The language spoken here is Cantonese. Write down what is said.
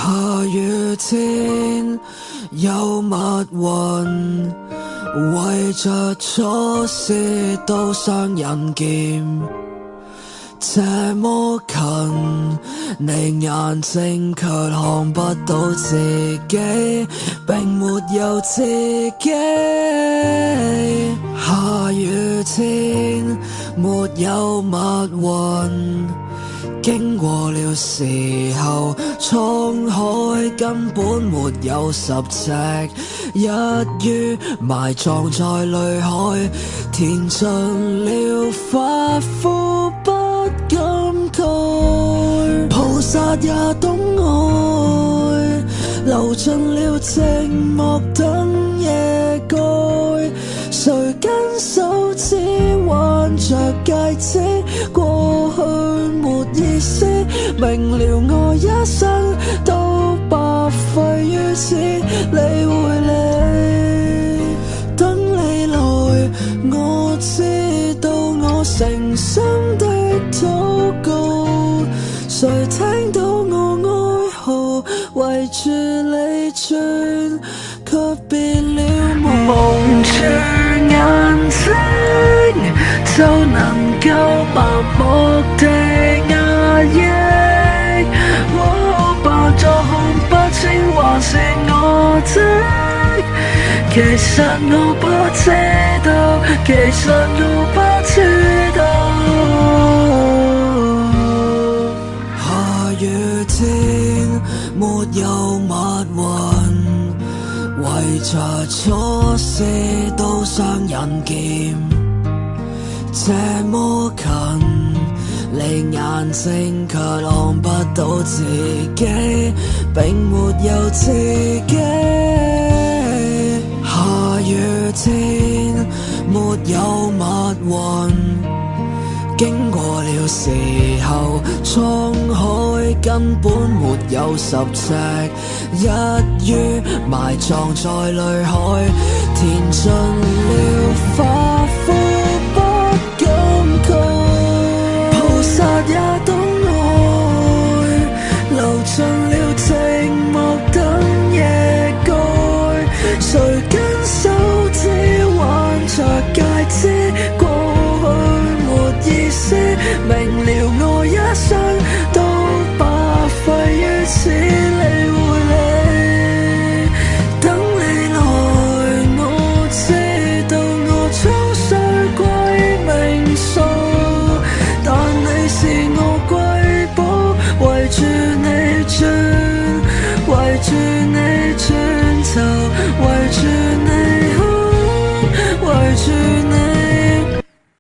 下雨天有密雲，為着錯事都傷人劍。這麼近，你眼睛卻看不到自己，並沒有自己。下雨天沒有密雲，經過了時候，滄海根本沒有10尺，一於埋葬在淚海，填盡了髮膚不感慨。菩薩也懂愛，流盡了寂寞等夜蓋，誰跟手指挽着戒指，過去沒意思，明了我一生都白費於此，理會你，等你來，我知道我誠心的禱告，誰聽到我哀號，圍住你轉，卻變了蒙住眼睛，就能夠盲目地壓抑。扮作看不清還是我的，其實我不知道，其實我不知道。下雨天沒有密雲，為着錯事都傷人劍。這麼近，你眼睛卻看不到自己，並沒有自己。下雨天沒有密雲，經過了時候，滄海根本沒有10尺，一於埋葬在淚海，填盡了髮膚不感慨。菩薩也懂愛，流盡了寂寞等夜蓋，誰跟手指挽着戒指，過去沒意思，明了我一生都白費於此，理會你，等你來，我知道我終須歸命數，但你是我瑰寶，圍住你轉，圍住你轉頭，圍住你哭，圍住